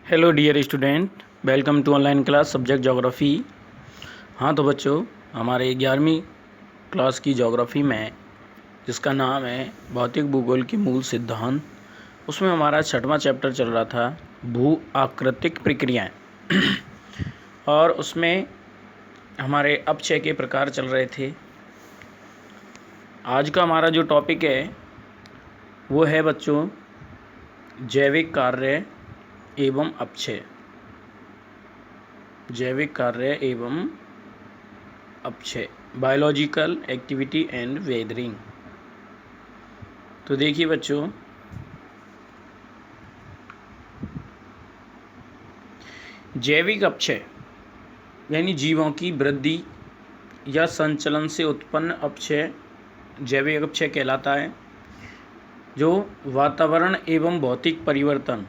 Hello dear student, welcome to online class subject geography. हाँ तो बच्चों, हमारे 11वीं क्लास की ज्योग्राफी में जिसका नाम है भौतिक भूगोल के मूल सिद्धांत, उसमें हमारा 6वां चैप्टर चल रहा था भू आकृतिक प्रक्रियाएं। और उसमें हमारे अपक्षय के प्रकार चल रहे थे। आज का हमारा जो टॉपिक है वो है बच्चों जैविक कार्य एवं अपक्षय। जैविक कार्य एवं अपक्षय, बायोलॉजिकल एक्टिविटी एंड वेदरिंग। तो देखिए बच्चों, जैविक अपक्षय यानी जीवों की वृद्धि या संचलन से उत्पन्न अपक्षय जैविक अपक्षय कहलाता है, जो वातावरण एवं भौतिक परिवर्तन,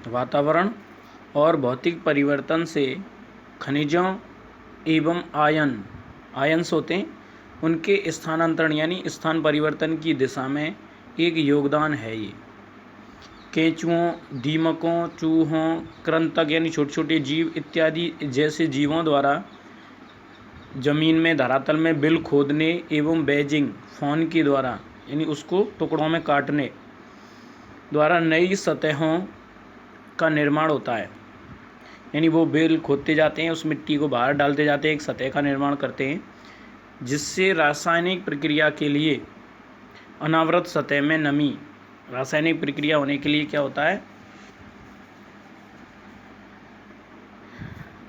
वातावरण और भौतिक परिवर्तन से खनिजों एवं आयन्स होते हैं, उनके स्थानांतरण यानी स्थान परिवर्तन की दिशा में एक योगदान है। ये केंचुओं, दीमकों, चूहों, कृंतक यानी छोटे छोटे जीव इत्यादि जैसे जीवों द्वारा जमीन में धरातल में बिल खोदने एवं बेजिंग फॉन के द्वारा यानी उसको टुकड़ों में काटने द्वारा नई सतहों का निर्माण होता है। यानी वो बिल खोदते जाते हैं, उस मिट्टी को बाहर डालते जाते हैं, एक सतह का निर्माण करते हैं, जिससे रासायनिक प्रक्रिया के लिए अनावृत सतह में नमी, रासायनिक प्रक्रिया होने के लिए क्या होता है,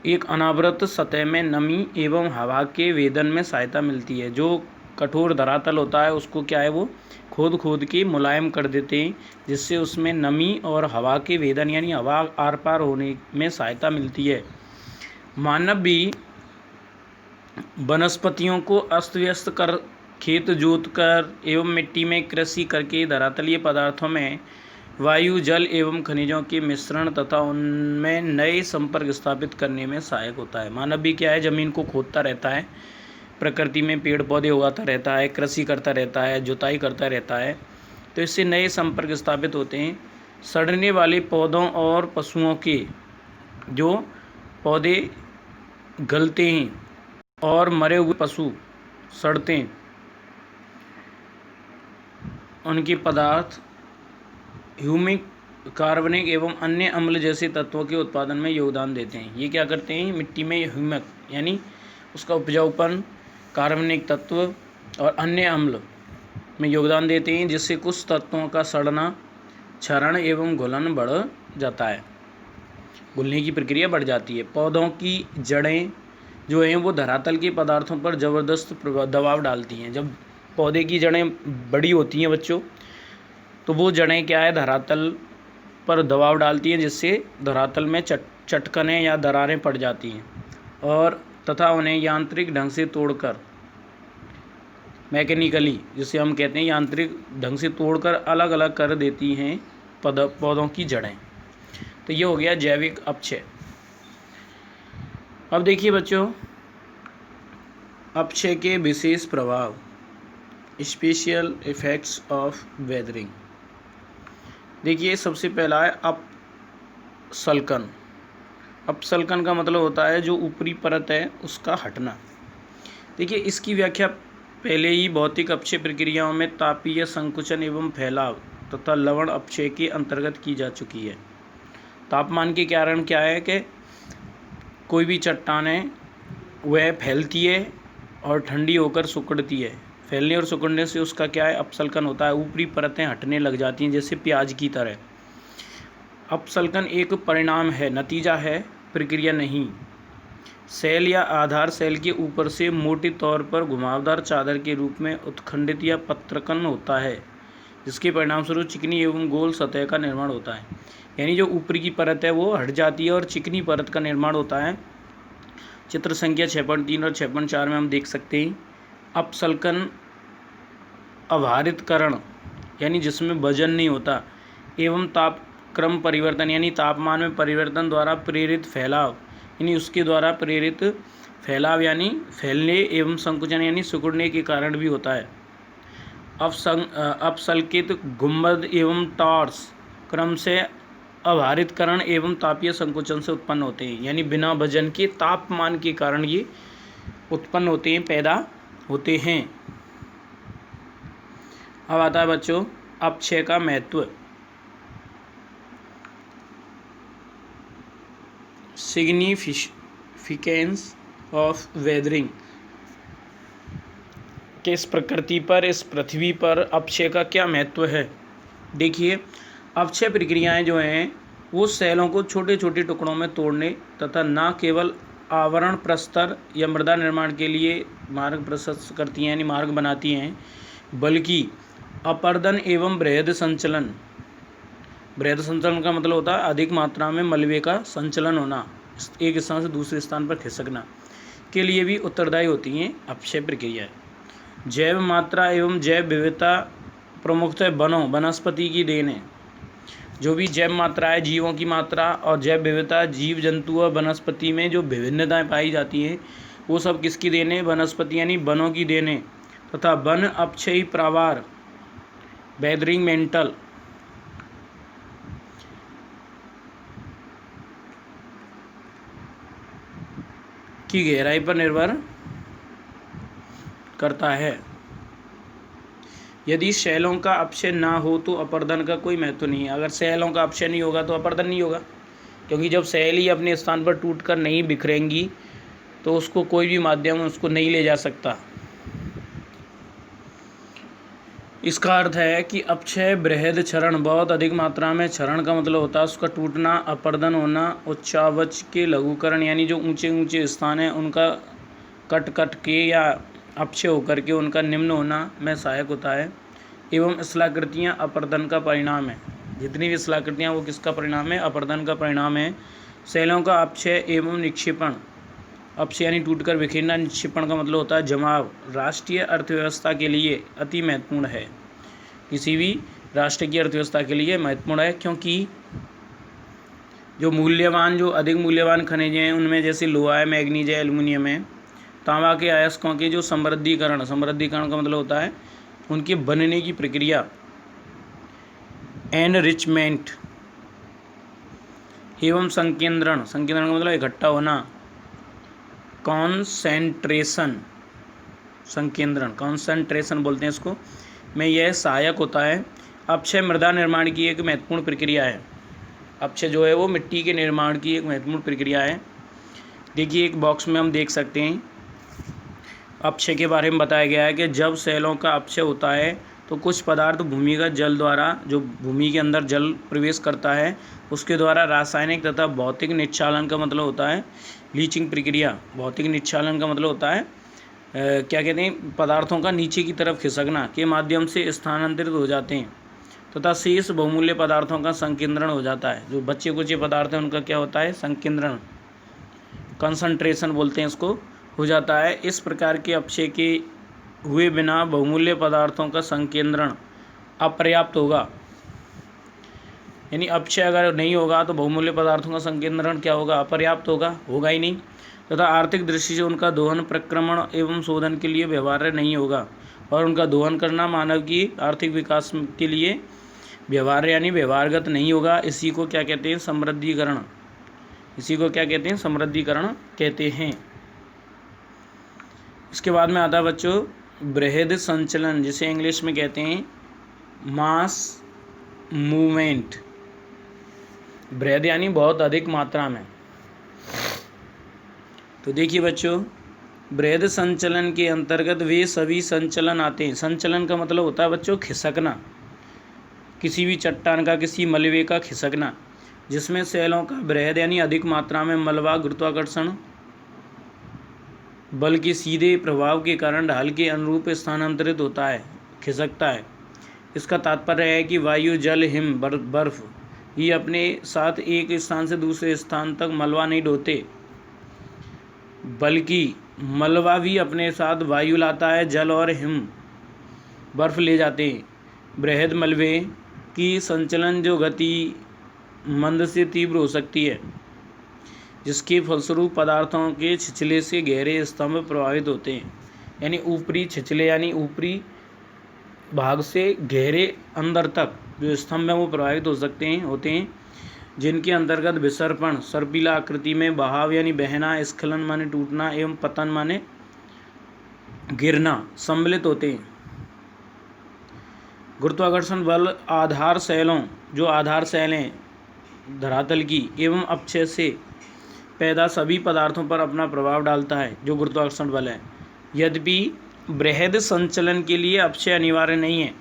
एक अनावृत सतह में नमी एवं हवा के वेदन में सहायता मिलती है। जो कठोर धरातल होता है उसको क्या है, वो खोद के मुलायम कर देते हैं, जिससे उसमें नमी और हवा के वेदन यानी हवा आर पार होने में सहायता मिलती है। मानव भी वनस्पतियों को अस्त व्यस्त कर, खेत जोत कर एवं मिट्टी में कृषि करके धरातलीय पदार्थों में वायु, जल एवं खनिजों के मिश्रण तथा उनमें नए संपर्क स्थापित करने में सहायक होता है। मानव भी क्या है, जमीन को खोदता रहता है, प्रकृति में पेड़ पौधे उगाता रहता है, कृषि करता रहता है, जुताई करता रहता है, तो इससे नए संपर्क स्थापित होते हैं। सड़ने वाले पौधों और पशुओं के, जो पौधे गलते हैं और मरे हुए पशु सड़ते हैं, उनके पदार्थ ह्यूमिक, कार्बनिक एवं अन्य अम्ल जैसे तत्वों के उत्पादन में योगदान देते हैं। ये क्या करते हैं, मिट्टी में ह्यूमिक यानी उसका उपजाऊपन, कार्बनिक तत्व और अन्य अम्ल में योगदान देते हैं, जिससे कुछ तत्वों का सड़ना, क्षरण एवं घुलन बढ़ जाता है, घुलने की प्रक्रिया बढ़ जाती है। पौधों की जड़ें जो हैं वो धरातल के पदार्थों पर ज़बरदस्त दबाव डालती हैं। जब पौधे की जड़ें बड़ी होती हैं बच्चों, तो वो जड़ें क्या है, धरातल पर दबाव डालती हैं, जिससे धरातल में चटकनें या दरारें पड़ जाती हैं और तथा उन्हें यांत्रिक ढंग से तोड़कर, मैकेनिकली जिसे हम कहते हैं यांत्रिक ढंग से तोड़कर अलग अलग कर देती हैं पौधों की जड़ें। तो ये हो गया जैविक अपक्षय। अब देखिए बच्चों, अपक्षय के विशेष प्रभाव, स्पेशल इफेक्ट्स ऑफ वेदरिंग। देखिए सबसे पहला है अपसल्कन। अपसल्कन का मतलब होता है जो ऊपरी परत है उसका हटना। देखिए इसकी व्याख्या पहले ही भौतिक अपक्षय प्रक्रियाओं में तापीय संकुचन एवं फैलाव तथा लवण अपक्षय के अंतर्गत की जा चुकी है। तापमान के कारण क्या है कि कोई भी चट्टान है वह फैलती है और ठंडी होकर सिकुड़ती है। फैलने और सिकुड़ने से उसका क्या है, अपसल्कन होता है, ऊपरी परतें हटने लग जाती हैं जैसे प्याज की तरह। अपसल्कन एक परिणाम है, नतीजा है, प्रक्रिया नहीं। सेल या आधार सेल के ऊपर से मोटे तौर पर घुमावदार चादर के रूप में उत्खंडित या पत्रकन होता है, जिसके परिणामस्वरूप चिकनी एवं गोल सतह का निर्माण होता है। यानी जो ऊपरी की परत है वो हट जाती है और चिकनी परत का निर्माण होता है। चित्र संख्या 6.3 और 6.4 में हम देख सकते हैं। अपसल्कन अभारितकरण यानी जिसमें वजन नहीं होता एवं तापक्रम परिवर्तन यानी तापमान में परिवर्तन द्वारा प्रेरित फैलाव यानी उसके द्वारा प्रेरित फैलाव यानी फैलने एवं संकुचन यानी सिकुड़ने के कारण भी होता है। अपसल्कित गुंबद एवं टॉर्स क्रम से अभारितकरण एवं तापीय संकोचन से उत्पन्न होते हैं, यानी बिना वजन के तापमान के कारण ये उत्पन्न होते हैं, पैदा होते हैं। अब आता है बच्चों अपक्षय का महत्व। सिग्निफिकेंस ऑफ वेदरिंग, कि इस प्रकृति पर, इस पृथ्वी पर अपक्षय का क्या महत्व है। देखिए, अपक्षय प्रक्रियाएं जो हैं वो सेलों को छोटे छोटे टुकड़ों में तोड़ने तथा न केवल आवरण प्रस्तर या मृदा निर्माण के लिए मार्ग प्रशस्त करती हैं, यानी मार्ग बनाती हैं, बल्कि अपर्दन एवं बृहद संचलन, बृहद संचलन का मतलब होता है अधिक मात्रा में मलबे का संचलन होना, एक स्थान से दूसरे स्थान पर खिसकना, के लिए भी उत्तरदायी होती हैं अपक्षय प्रक्रियाएं। जैव मात्रा एवं जैव विविधता प्रमुखतः वनस्पति की देन है। जो भी जैव मात्रा है, जीवों की मात्रा, और जैव विविधता, जीव जंतु और वनस्पति में जो विभिन्नताएं पाई जाती हैं वो सब किसकी देन है? वनस्पति यानी वनों की देन है। तथा वन अपक्षयी प्रावार वेदरिंग मेंटल की गहराई पर निर्भर करता है। यदि शैलों का अपक्षय ना हो तो अपर्दन का कोई महत्व नहीं है। अगर शैलों का अपक्षय नहीं होगा तो अपर्दन नहीं होगा, क्योंकि जब शैल ही अपने स्थान पर टूटकर नहीं बिखरेंगी तो उसको कोई भी माध्यम उसको नहीं ले जा सकता। इसका अर्थ है कि अपक्षय बृहद क्षरण, बहुत अधिक मात्रा में क्षरण का मतलब होता है उसका टूटना, अपर्दन होना, उच्चावच के लघुकरण यानी जो ऊंचे ऊंचे स्थान हैं उनका कट के या अपक्षय होकर के उनका निम्न होना में सहायक होता है। एवं स्थलाकृतियाँ अपर्दन का परिणाम है। जितनी भी स्थलाकृतियाँ वो किसका परिणाम है? अपर्दन का परिणाम है। शैलों का अपक्षय एवं निक्षेपण, अपक्षय यानी टूटकर बिखेरना, निक्षेपण का मतलब होता है जमाव, राष्ट्रीय अर्थव्यवस्था के लिए अति महत्वपूर्ण है। किसी भी राष्ट्र की अर्थव्यवस्था के लिए महत्वपूर्ण है, क्योंकि जो अधिक मूल्यवान खनिज हैं उनमें जैसे लोहा है, मैग्नीज है, एल्युमिनियम है, तांबा के अयस्कों के जो समृद्धिकरण का मतलब होता है उनके बनने की प्रक्रिया, एनरिचमेंट एवं संकेंद्रण का मतलब इकट्ठा होना, कॉन्सेंट्रेशन बोलते हैं इसको, में यह सहायक होता है। अपक्षय मृदा निर्माण की एक महत्वपूर्ण प्रक्रिया है। अपक्षय जो है वो मिट्टी के निर्माण की एक महत्वपूर्ण प्रक्रिया है। देखिए, एक बॉक्स में हम देख सकते हैं अपक्षय के बारे में बताया गया है कि जब शैलों का अपक्षय होता है तो कुछ पदार्थ भूमिगत जल द्वारा, जो भूमि के अंदर जल प्रवेश करता है उसके द्वारा रासायनिक तथा भौतिक निक्षालन का मतलब होता है लीचिंग प्रक्रिया। भौतिक निक्षालन का मतलब होता है क्या कहते हैं, पदार्थों का नीचे की तरफ खिसकना के माध्यम से स्थानांतरित हो जाते हैं तथा शेष बहुमूल्य पदार्थों का संकेंद्रण हो जाता है। जो बचे कुचे पदार्थ हैं उनका क्या होता है? संकेंद्रण, कंसंट्रेशन बोलते हैं इसको, हो जाता है। इस प्रकार के अपक्षय के हुए बिना बहुमूल्य पदार्थों का संकेंद्रण अपर्याप्त होगा। यानी अपक्षय अगर नहीं होगा तो बहुमूल्य पदार्थों का संकेंद्रण क्या होगा? अपर्याप्त होगा ही नहीं। तथा आर्थिक दृष्टि से उनका दोहन, प्रक्रमण एवं शोधन के लिए व्यवहार्य नहीं होगा, और उनका दोहन करना मानव की आर्थिक विकास के लिए व्यवहार्य यानी व्यवहारगत नहीं होगा। इसी को क्या कहते हैं? समृद्धिकरण। समृद्धिकरण कहते हैं। इसके बाद में आता है बच्चों बृहद संचलन, जिसे इंग्लिश में कहते हैं मास मूवमेंट। बृहद यानी बहुत अधिक मात्रा में। तो देखिए बच्चों, बृहद संचलन के अंतर्गत वे सभी संचलन आते हैं। संचलन का मतलब होता है बच्चों खिसकना, किसी भी चट्टान का, किसी मलबे का खिसकना, जिसमें शैलों का बृहद यानी अधिक मात्रा में मलबा गुरुत्वाकर्षण बल के सीधे प्रभाव के कारण ढाल के अनुरूप स्थानांतरित होता है, खिसकता है। इसका तात्पर्य है कि वायु, जल, हिम, बर्फ ही अपने साथ एक स्थान से दूसरे स्थान तक मलबा नहीं ढोते, बल्कि मलबा भी अपने साथ वायु लाता है, जल और हिम, बर्फ ले जाते हैं। बृहद मलबे की संचलन जो गति मंद से तीव्र हो सकती है, जिसके फलस्वरूप पदार्थों के छिछले से गहरे स्तंभ प्रभावित होते हैं। यानी ऊपरी छिछले यानी ऊपरी भाग से गहरे अंदर तक जो स्तंभ हैं वो प्रभावित होते हैं। जिनके अंतर्गत विसर्पण सर्पिला आकृति में बहाव यानी बहना, स्खलन माने टूटना एवं पतन माने गिरना सम्मिलित होते हैं। गुरुत्वाकर्षण बल आधार शैलों, जो आधार शैलें धरातल की एवं अपक्षय से पैदा सभी पदार्थों पर अपना प्रभाव डालता है, जो गुरुत्वाकर्षण बल है। यद्यपि बृहद संचलन के लिए अपक्षय अनिवार्य नहीं है।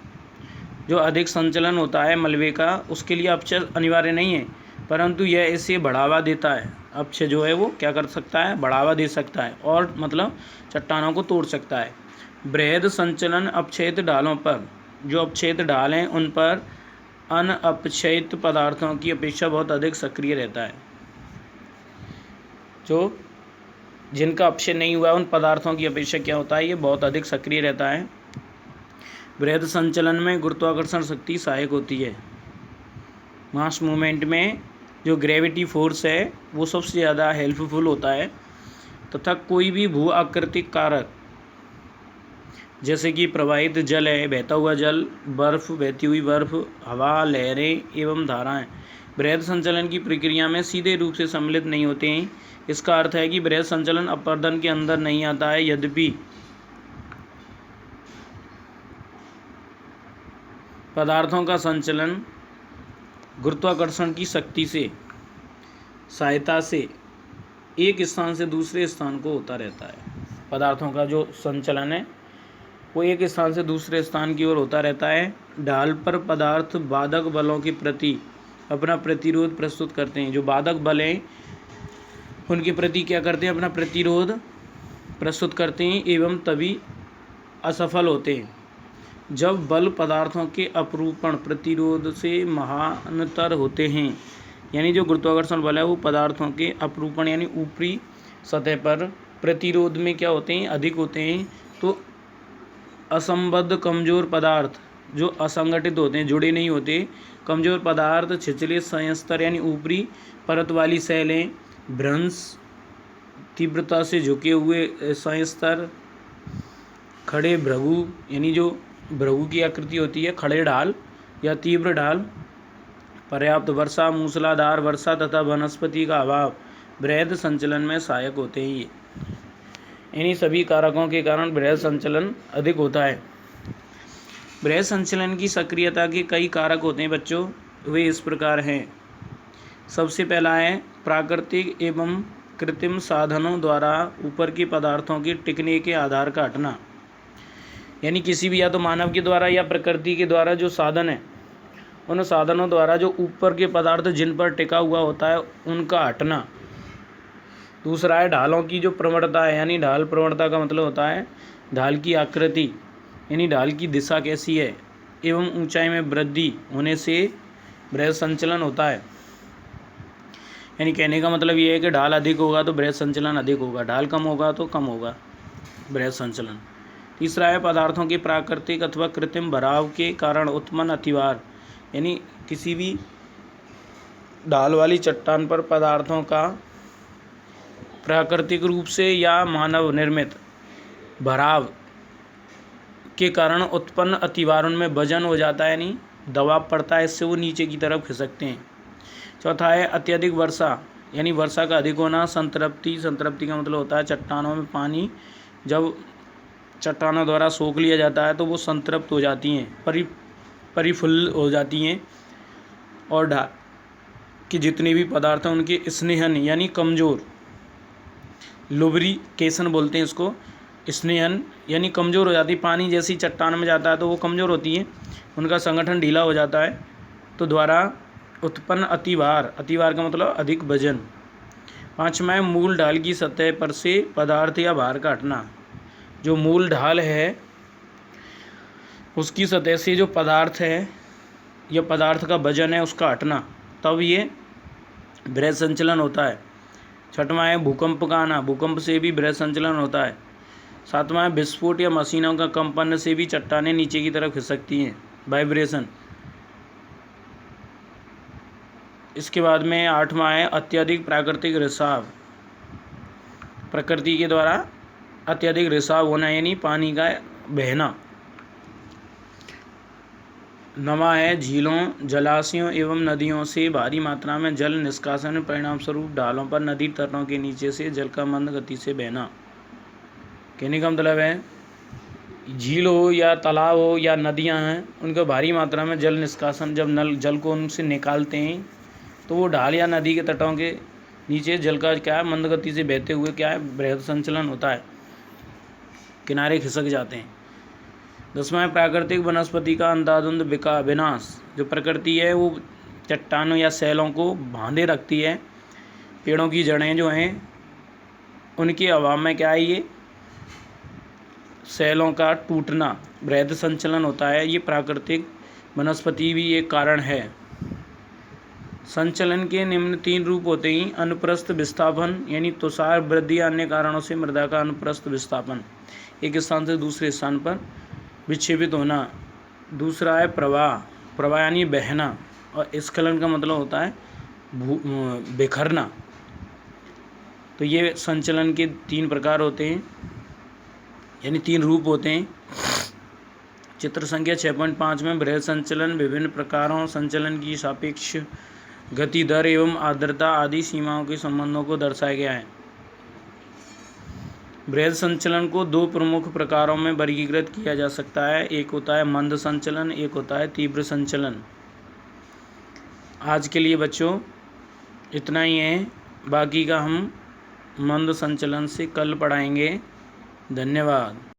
जो अधिक संचलन होता है मलबे का, उसके लिए अपक्षय अनिवार्य नहीं है, परंतु यह इसे बढ़ावा देता है। अपक्षय जो है वो क्या कर सकता है, बढ़ावा दे सकता है और मतलब चट्टानों को तोड़ सकता है। बृहद संचलन अपक्षयित ढालों पर, जो अपक्षयित ढाल हैं उन पर अनअपक्षयित पदार्थों की अपेक्षा बहुत अधिक सक्रिय रहता है। जो जिनका अपक्षय नहीं हुआ है उन पदार्थों की अपेक्षा क्या होता है, ये बहुत अधिक सक्रिय रहता है। बृहद संचलन में गुरुत्वाकर्षण शक्ति सहायक होती है। मास मूवमेंट में जो ग्रेविटी फोर्स है वो सबसे ज़्यादा हेल्पफुल होता है, तथा कोई भी भू आकृतिक कारक जैसे कि प्रवाहित जल है, बहता हुआ जल, बर्फ, बहती हुई बर्फ, हवा, लहरें एवं धाराएं बृहद संचलन की प्रक्रिया में सीधे रूप से सम्मिलित नहीं होते हैं। इसका अर्थ है कि बृहद संचलन अपरदन के अंदर नहीं आता है। यद्यपि पदार्थों का संचलन गुरुत्वाकर्षण की शक्ति से सहायता से एक स्थान से दूसरे स्थान को होता रहता है। पदार्थों का जो संचलन है वो एक स्थान से दूसरे स्थान की ओर होता रहता है। ढाल पर पदार्थ बाधक बलों के प्रति अपना प्रतिरोध प्रस्तुत करते हैं। जो बाधक बल हैं उनके प्रति क्या करते हैं, अपना प्रतिरोध प्रस्तुत करते हैं एवं तभी असफल होते हैं जब बल पदार्थों के अपरूपण प्रतिरोध से महानतर होते हैं। यानी जो गुरुत्वाकर्षण बल है वो पदार्थों के अपरूपण यानी ऊपरी सतह पर प्रतिरोध में क्या होते हैं, अधिक होते हैं। तो असंबद्ध कमज़ोर पदार्थ जो असंगठित होते हैं, जुड़े नहीं होते, कमज़ोर पदार्थ, छिछले संस्तर यानी ऊपरी परत वाली शैलें, भ्रंश, तीव्रता से झुके हुए संस्तर, खड़े भृगु यानी जो भृगु की आकृति होती है, खड़े ढाल या तीव्र ढाल, पर्याप्त वर्षा, मूसलाधार वर्षा तथा वनस्पति का अभाव बृहद संचलन में सहायक होते हैं। इन्हीं सभी कारकों के कारण बृहद संचलन अधिक होता है। बृहद संचलन की सक्रियता के कई कारक होते हैं बच्चों, वे इस प्रकार हैं। सबसे पहला है प्राकृतिक एवं कृत्रिम साधनों द्वारा ऊपर के पदार्थों के टिकने के आधार का हटना। यानी किसी भी या तो मानव के द्वारा या प्रकृति के द्वारा जो साधन है, उन साधनों द्वारा जो ऊपर के पदार्थ जिन पर टिका हुआ होता है उनका हटना। दूसरा है ढालों की जो प्रवणता है, यानी ढाल प्रवणता का मतलब होता है ढाल की आकृति, यानी ढाल की दिशा कैसी है एवं ऊंचाई में वृद्धि होने से बृहद संचलन होता है। यानी कहने का मतलब ये है कि ढाल अधिक होगा तो बृहद संचलन अधिक होगा, ढाल कम होगा तो कम होगा बृहद संचलन। तीसरा है पदार्थों के प्राकृतिक अथवा कृत्रिम भराव के कारण उत्पन्न अतिवार, यानी किसी भी ढाल वाली चट्टान पर पदार्थों का प्राकृतिक रूप से या मानव निर्मित भराव के कारण उत्पन्न अतिवार, उनमें वजन हो जाता है यानी दबाव पड़ता है, इससे वो नीचे की तरफ खिसकते हैं। चौथा है अत्यधिक वर्षा, यानी वर्षा का अधिक होना। संतृप्ति, संतृप्ति का मतलब होता है चट्टानों में पानी जब चट्टानों द्वारा सोख लिया जाता है तो वो संतृप्त हो जाती हैं, परिफुल्ल हो जाती हैं, और ढाल के जितने भी पदार्थ हैं उनके स्नेहन यानी कमज़ोर, लुब्रिकेशन बोलते हैं इसको, स्नेहन यानी कमज़ोर हो जाती। पानी जैसी चट्टान में जाता है तो वो कमज़ोर होती हैं, उनका संगठन ढीला हो जाता है, तो द्वारा उत्पन्न अतिवार, अतिवार का मतलब अधिक वजन। पाँचवा है मूल ढाल की सतह पर से पदार्थ या भार का हटना। जो मूल ढाल है उसकी सतह से जो पदार्थ है या पदार्थ का वजन है उसका हटना, तब ये बृहद संचलन होता है। छठवां है भूकंप का आना, भूकंप से भी बृहद संचलन होता है। सातवां है विस्फोट या मशीनों का कंपन से भी चट्टानें नीचे की तरफ खिसकती हैं, वाइब्रेशन। इसके बाद में आठवां है अत्यधिक प्राकृतिक रिसाव, प्रकृति के द्वारा अत्यधिक रिसाव होना यानी पानी का बहना। नमा है। झीलों, जलाशयों एवं नदियों से भारी मात्रा में जल निष्कासन के परिणामस्वरूप ढालों पर नदी तटों के नीचे से जल का मंद गति से बहना। कहने का मतलब है झील हो या तालाब हो या नदियां हैं, उनका भारी मात्रा में जल निष्कासन, जब जल को उनसे निकालते हैं तो वो ढाल या नदी के तटों के नीचे जल का क्या है, मंद गति से बहते हुए क्या है, बृहद संचलन होता है, किनारे खिसक जाते हैं। 10वां है प्राकृतिक वनस्पति का अंधाधुंध विनाश। जो प्रकृति है वो चट्टानों या सैलों को बांधे रखती है। पेड़ों की जड़ें जो हैं उनके अभाव में क्या है, ये सैलों का टूटना बृहद संचलन होता है। ये प्राकृतिक वनस्पति भी एक कारण है। संचलन के निम्न 3 रूप होते हैं। अनुप्रस्थ विस्थापन यानी तुषार वृद्धि अन्य कारणों से मृदा का अनुप्रस्थ विस्थापन, एक स्थान से दूसरे स्थान पर विक्षेपित होना। दूसरा है प्रवाह, प्रवाह यानी बहना, और स्खलन का मतलब होता है बिखरना। तो ये संचलन के 3 प्रकार होते हैं, यानी 3 रूप होते हैं। चित्र संख्या 6.5 में बृहद संचलन विभिन्न प्रकारों संचलन की सापेक्ष गति, दर एवं आर्द्रता आदि सीमाओं के संबंधों को दर्शाया गया है। बृहद संचलन को 2 प्रमुख प्रकारों में वर्गीकृत किया जा सकता है। एक होता है मंद संचलन, एक होता है तीव्र संचलन। आज के लिए बच्चों इतना ही है, बाकी का हम मंद संचलन से कल पढ़ाएंगे। धन्यवाद।